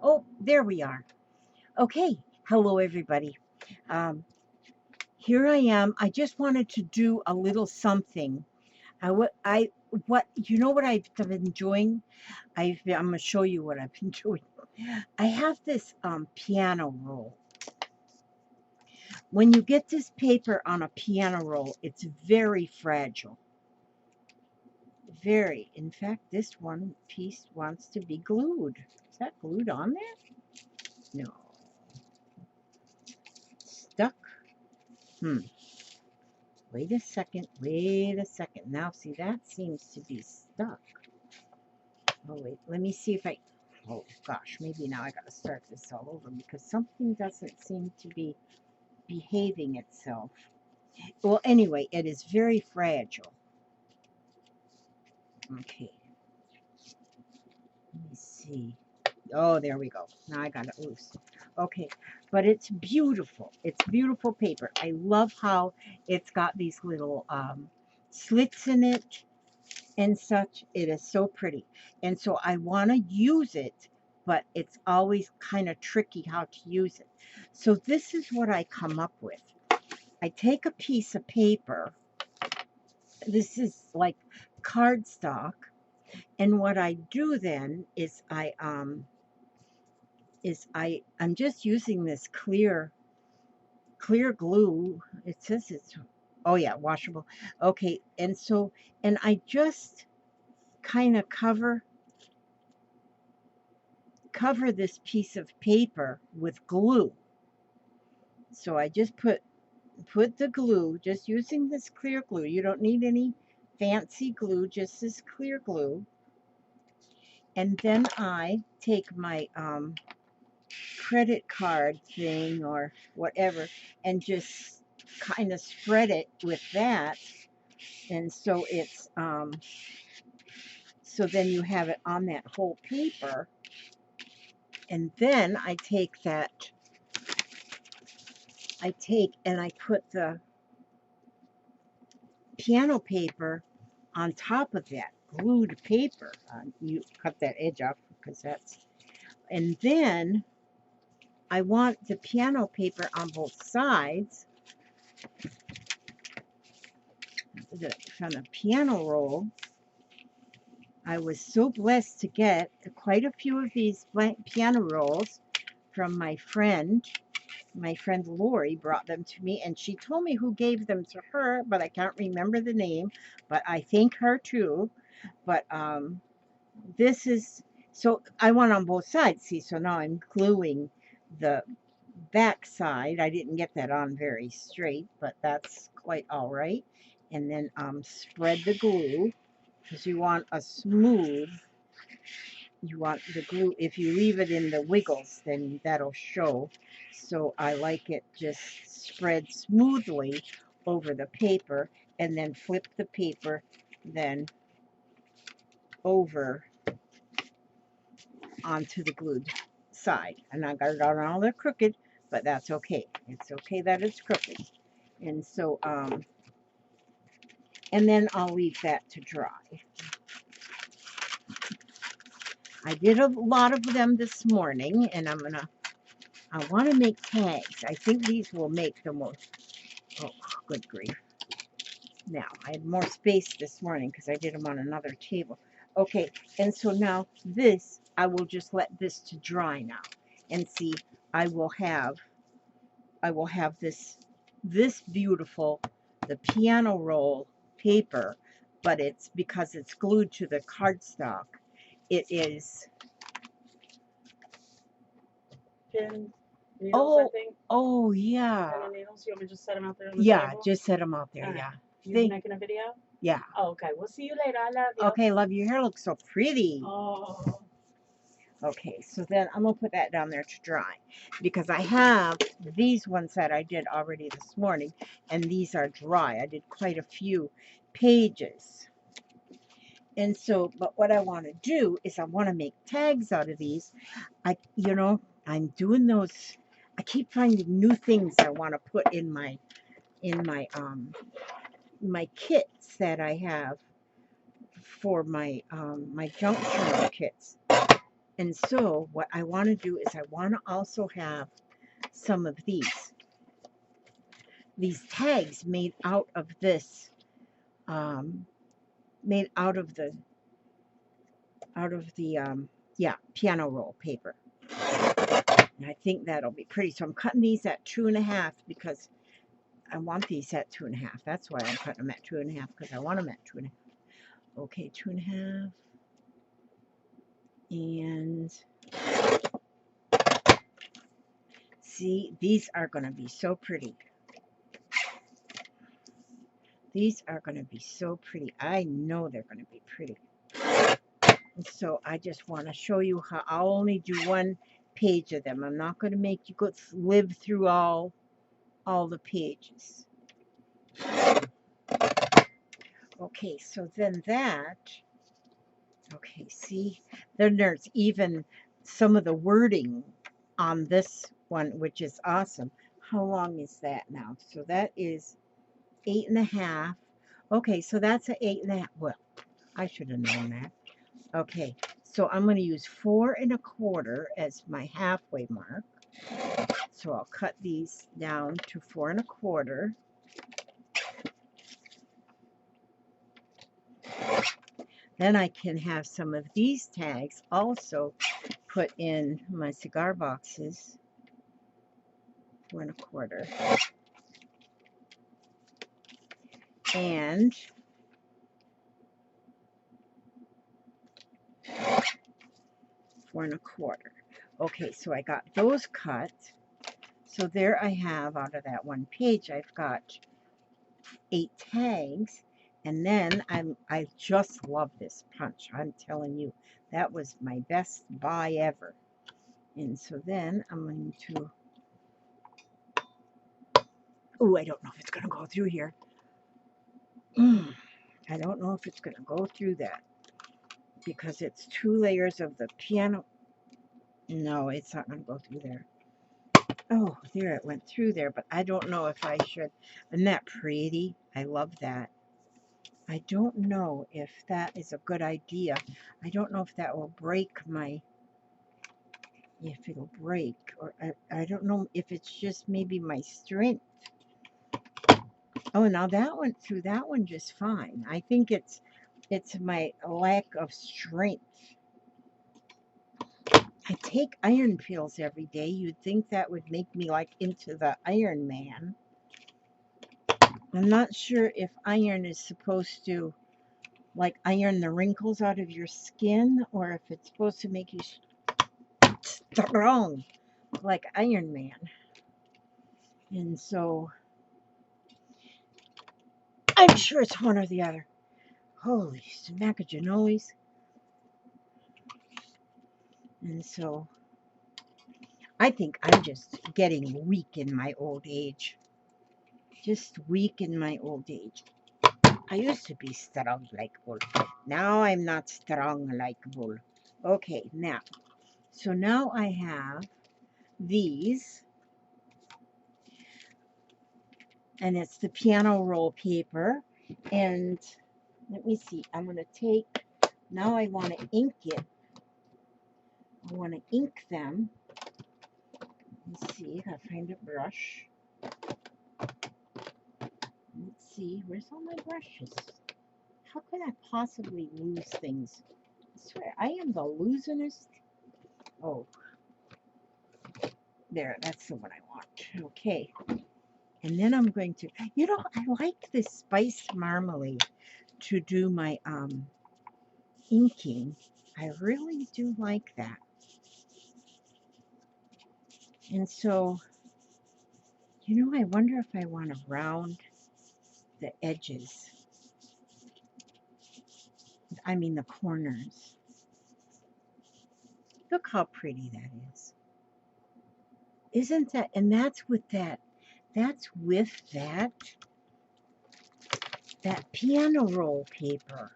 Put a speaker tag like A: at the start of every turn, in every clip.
A: Oh, there we are. Okay. Hello, everybody. Um, Here I am. I just wanted to do a little something. What, you know what I've been doing? I'm going to show you what I've been doing. I have this piano roll. When you get this paper on a piano roll, it's very fragile. Very. In fact, this one piece wants to be glued. Is that glued on there? No. Stuck. Wait a second. Wait a second. Now, see, that seems to be stuck. Oh, wait. Let me see if I... Oh, gosh. Maybe now I got to start this all over because something doesn't seem to be behaving itself. Well, anyway, it is very fragile. Okay. Let me see. Oh, there we go. Now I got it loose. Okay, but it's beautiful. It's beautiful paper. I love how it's got these little slits in it and such. It is so pretty. And so I want to use it, but it's always kind of tricky how to use it. So this is what I come up with. I take a piece of paper. This is like cardstock. And what I do then is I'm just using this clear glue. It says it's, oh yeah, washable. Okay, and I just kind of cover this piece of paper with glue. So I just put the glue, just using this clear glue. You don't need any fancy glue, just this clear glue. And then I take my credit card thing or whatever and just kind of spread it with that. And so it's so then you have it on that whole paper. And then I take and I put the piano paper on top of that glued paper. You cut that edge off because that's, and then I want the piano paper on both sides. From the piano roll, I was so blessed to get quite a few of these blank piano rolls from my friend. My friend Lori brought them to me, and she told me who gave them to her, but I can't remember the name. But I thank her too. But this is, so I want on both sides. See, so now I'm gluing the back side. I didn't get that on very straight, but that's quite all right. And then spread the glue because you want a smooth. You want the glue, if you leave it in the wiggles, then that'll show. So I like it just spread smoothly over the paper, and then flip the paper then over onto the glued side. And I got it on all the crooked, but that's okay. It's okay that it's crooked. And so and then I'll leave that to dry. I did a lot of them this morning, and I want to make tags. I think these will make the most. Oh, good grief. Now, I had more space this morning because I did them on another table. Okay, and so now this, I will just let this to dry now. And see, I will have this beautiful, the piano roll paper, but it's because it's glued to the cardstock. It is.
B: Pin needles, I think.
A: Oh, yeah.
B: Pin and needles. You want me to just set them out there on the
A: Yeah,
B: table?
A: just set them out there,
B: All right.
A: yeah.
B: You making a video?
A: Yeah.
B: Oh, okay. We'll see you later. I love you.
A: Okay, love, your hair looks so pretty.
B: Oh.
A: Okay, so then I'm going to put that down there to dry because I have these ones that I did already this morning, and these are dry. I did quite a few pages. And so, but what I want to do is I want to make tags out of these. I'm doing those. I keep finding new things I want to put in my my kits that I have for my my junk journal kits. And so what I want to do is I want to also have some of these tags made out of this, made out of the yeah, piano roll paper. And I think that'll be pretty. So I'm cutting these at 2.5 because I want these at 2.5. That's why I'm cutting them at 2.5, because I want them at 2.5. Okay, 2.5. And see, these are going to be so pretty. These are going to be so pretty. I know they're going to be pretty. And so I just want to show you how I'll only do one page of them. I'm not going to make you go live through all the pages. Okay, so then that, okay, see, then there's even some of the wording on this one, which is awesome. How long is that now? So that is 8.5. Okay, so that's an 8.5. Well, I should have known that. Okay, so I'm going to use 4.25 as my halfway mark. So I'll cut these down to 4.25. Then I can have some of these tags also put in my cigar boxes. 4.25. And 4.25. Okay, so I got those cut. So there I have, out of that one page, I've got 8 tags. And then I just love this punch. I'm telling you, that was my best buy ever. And so then I'm going to, oh, I don't know if it's going to go through here. I don't know if it's going to go through that because it's 2 layers of the piano. No, it's not going to go through there. Oh, there, it went through there, but I don't know if I should. Isn't that pretty? I love that. I don't know if that is a good idea. I don't know if that will break my, if it'll break, or I don't know if it's just maybe my strength. Oh, now that went through that one just fine. I think it's my lack of strength. I take iron pills every day. You'd think that would make me like into the Iron Man. I'm not sure if iron is supposed to like iron the wrinkles out of your skin, or if it's supposed to make you strong like Iron Man. And so I'm sure it's one or the other. Holy smackajanolies. And so I think I'm just getting weak in my old age. Just weak in my old age. I used to be strong like bull. Now I'm not strong like bull. Okay, now. So now I have these. And it's the piano roll paper. And let me see. I'm going to take, now I want to ink it. I want to ink them. Let's see. I gotta find a brush. Let's see. Where's all my brushes? How could I possibly lose things? I swear, I am the losingest. Oh, there, that's the one I want. Okay. And then I'm going to, you know, I like this spiced marmalade to do my inking. I really do like that. And so, you know, I wonder if I want to round the edges. I mean the corners. Look how pretty that is. Isn't that, and that's with that piano roll paper.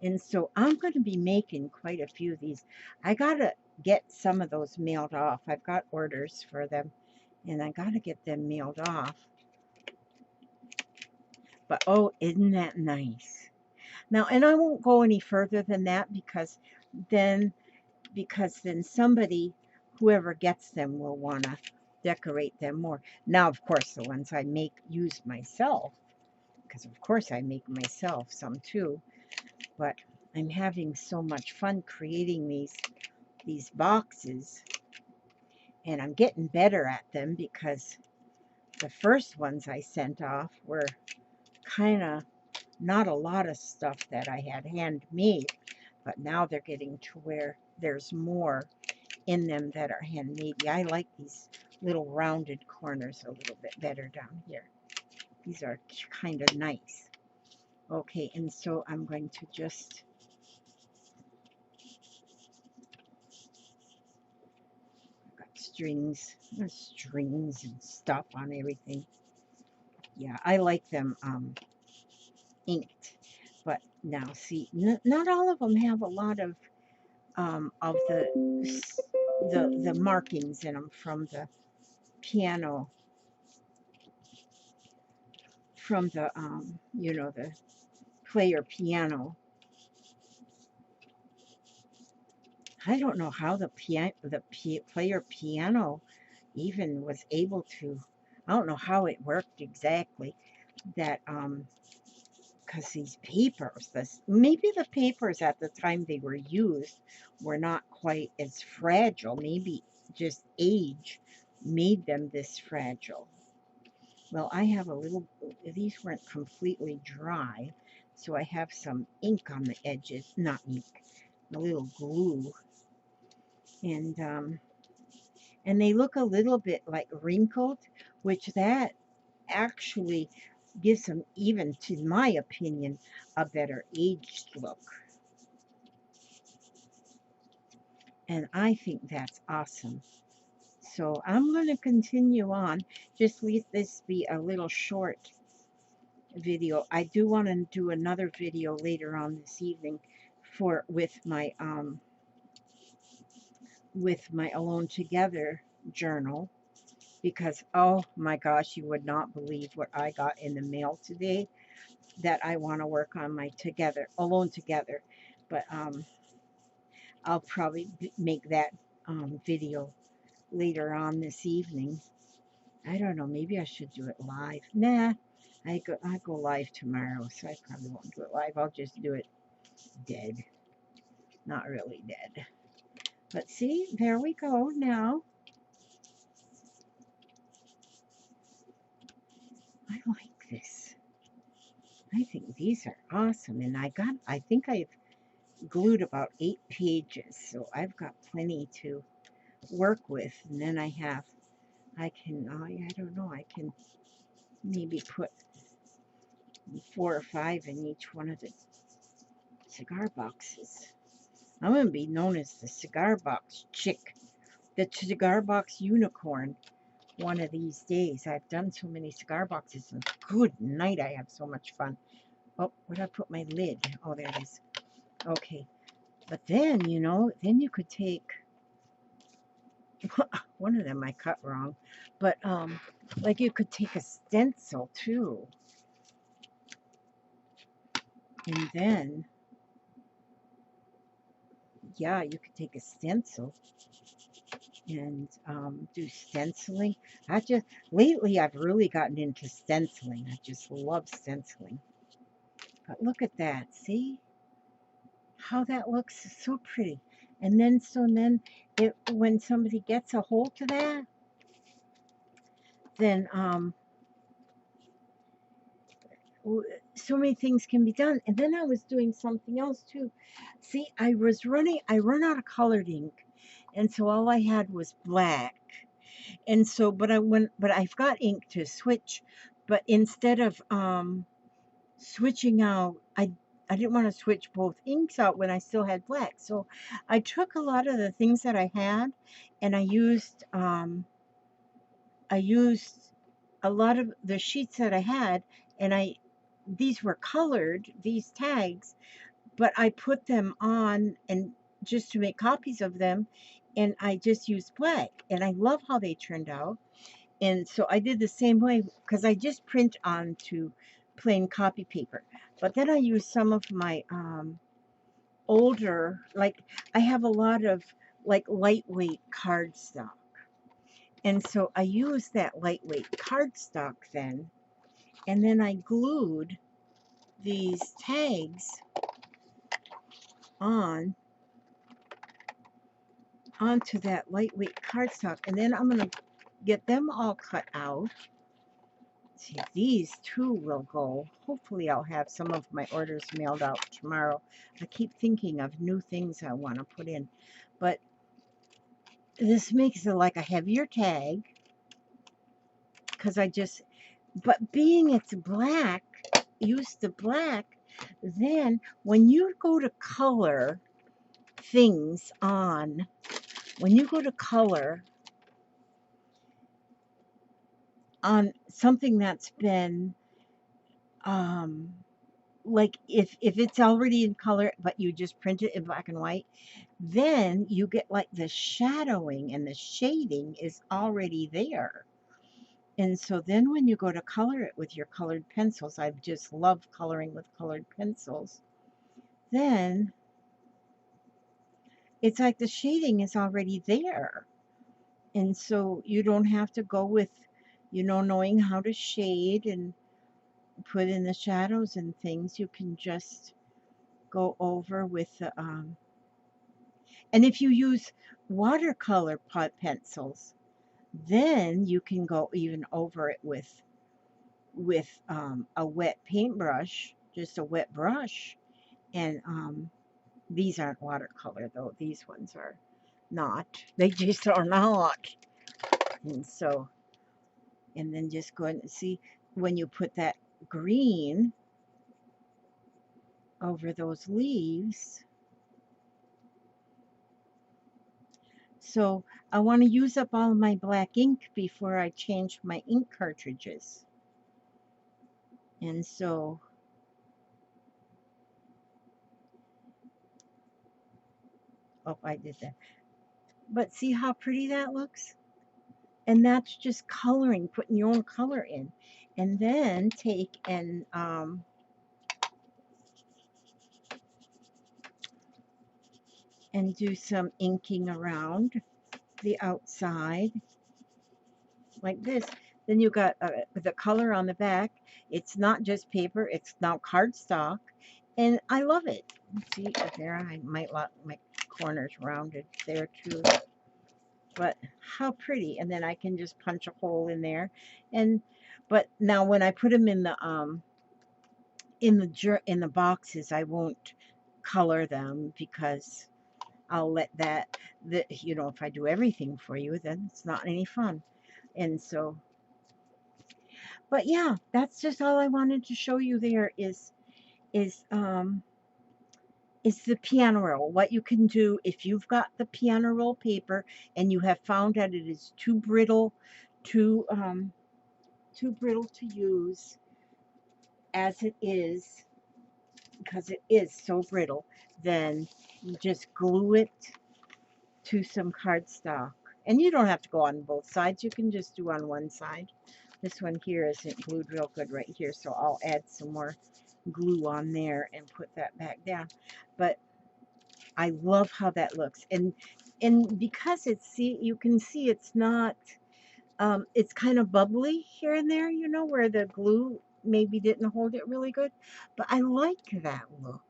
A: And so I'm going to be making quite a few of these. I got to get some of those mailed off. I've got orders for them, and I got to get them mailed off. But, oh, isn't that nice? Now, and I won't go any further than that because then because then somebody, whoever gets them, will want to decorate them more. Now, of course, the ones I use myself, because of course I make myself some too, but I'm having so much fun creating these boxes, and I'm getting better at them because the first ones I sent off were kind of not a lot of stuff that I had handmade, but now they're getting to where there's more in them that are handmade. Yeah, I like these little rounded corners a little bit better down here. These are kind of nice. Okay, and so I'm going to just got strings and stuff on everything. Yeah, I like them inked, but now see, not all of them have a lot of the markings in them from the piano, from the you know, the player piano. I don't know how the player piano even was able to. I don't know how it worked exactly. That because these papers, maybe the papers at the time they were used were not quite as fragile. Maybe just age made them this fragile. Well, I have a little. These weren't completely dry, so I have some ink on the edges. Not ink, a little glue, and they look a little bit like wrinkled, which that actually gives them, even to my opinion, a better aged look. And I think that's awesome. So I'm going to continue on. Just let this be a little short video. I do want to do another video later on this evening with my Alone Together journal, because oh my gosh, you would not believe what I got in the mail today that I want to work on my Alone Together. But I'll probably make that video later on this evening. I don't know, maybe I should do it live. Nah, I go live tomorrow, so I probably won't do it live. I'll just do it dead. Not really dead. But see, there we go now. I like this. I think these are awesome. And I think I've glued about 8 pages, so I've got plenty to work with. And then I don't know, I can maybe put 4 or 5 in each one of the cigar boxes. I'm going to be known as the cigar box chick, the cigar box unicorn one of these days. I've done so many cigar boxes, and good night, I have so much fun. Oh, where'd I put my lid? Oh, there it is. Okay. But then, you know, then you could take one of them I cut wrong, but like you could take a stencil too, and then yeah, you could take a stencil and do stenciling. Lately I've really gotten into stenciling. I just love stenciling. But look at that, see how that looks, so pretty. And then when somebody gets a hold to that, then so many things can be done. And then I was doing something else too. See, I run out of colored ink, and so all I had was black. And so, but I've got ink to switch, but instead of switching out, I didn't want to switch both inks out when I still had black. So I took a lot of the things that I had, and I used a lot of the sheets that I had, and these were colored, these tags, but I put them on and just to make copies of them, and I just used black, and I love how they turned out. And so I did the same way because I just print onto plain copy paper, but then I used some of my older, like I have a lot of like lightweight cardstock. And so I used that lightweight cardstock then, and then I glued these tags on onto that lightweight cardstock, and then I'm going to get them all cut out. See, these too will go. Hopefully I'll have some of my orders mailed out tomorrow. I keep thinking of new things I want to put in, but this makes it like a heavier tag, because but being it's black, used to black, then when you go to color things on, when you go to color on something that's been, like if it's already in color, but you just print it in black and white, then you get like the shadowing and the shading is already there. And so then when you go to color it with your colored pencils, I just love coloring with colored pencils, then it's like the shading is already there. And so you don't have to go with, knowing how to shade and put in the shadows and things. You can just go over with the, and if you use watercolor pencils, then you can go even over it with a wet paintbrush, just a wet brush. And these aren't watercolor though. These ones are not. They just are not. And so, and then just go and see when you put that green over those leaves. So I want to use up all of my black ink before I change my ink cartridges. And so oh, I did that. But see how pretty that looks? And that's just coloring, putting your own color in. And then take and do some inking around the outside like this. Then you got the color on the back. It's not just paper, it's now cardstock. And I love it. See, there I might want my corners rounded there too. But how pretty. And then I can just punch a hole in there. And but now when I put them in the boxes, I won't color them, because I'll let if I do everything for you, then it's not any fun. And so, but yeah, that's just all I wanted to show you. There is the piano roll. What you can do if you've got the piano roll paper and you have found that it is too brittle to use as it is, because it is so brittle, then you just glue it to some cardstock. And you don't have to go on both sides. You can just do on one side. This one here isn't glued real good right here, so I'll add some more glue on there and put that back down. But I love how that looks. And because you can see it's not, it's kind of bubbly here and there, where the glue maybe didn't hold it really good. But I like that look.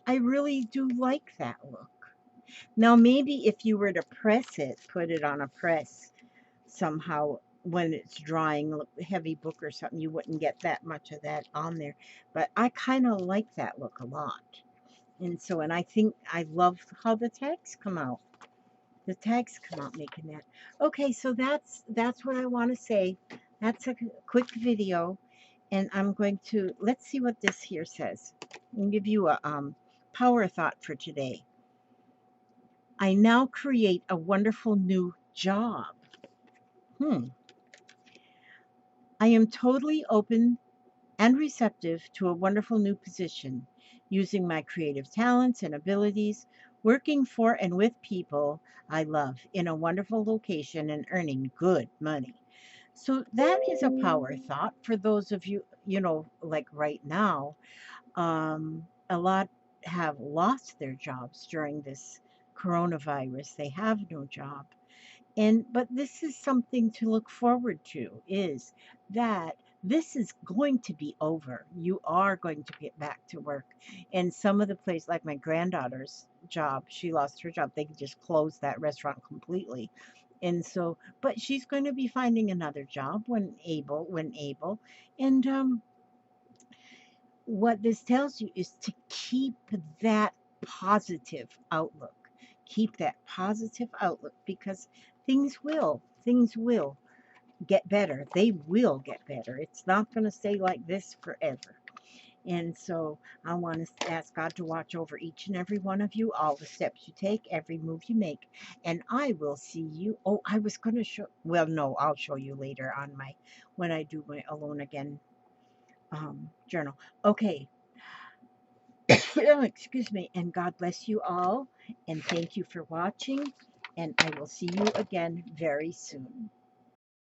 A: I really do like that look. Now, maybe if you were to press it, put it on a press somehow when it's drying, heavy book or something, you wouldn't get that much of that on there. But I kind of like that look a lot. And so, and I think I love how the tags come out. The tags come out making that. Okay, so that's what I want to say. That's a quick video. And I'm going to, let's see what this here says. I'll give you a power thought for today. I now create a wonderful new job. I am totally open and receptive to a wonderful new position, using my creative talents and abilities, working for and with people I love in a wonderful location and earning good money. So that is a power thought for those of you, like right now. A lot have lost their jobs during this coronavirus. They have no job. But this is something to look forward to, is that this is going to be over. You are going to get back to work. And some of the places, like my granddaughter's job, she lost her job. They just closed that restaurant completely. And so, but she's going to be finding another job when able. And what this tells you is to keep that positive outlook. Keep that positive outlook, because things will get better. They will get better. It's not going to stay like this forever. And so I want to ask God to watch over each and every one of you, all the steps you take, every move you make. And I will see you. Oh, I was going to show, well, no, I'll show you later on when I do my Alone Again journal. Okay. Oh, excuse me. And God bless you all. And thank you for watching. And I will see you again very soon.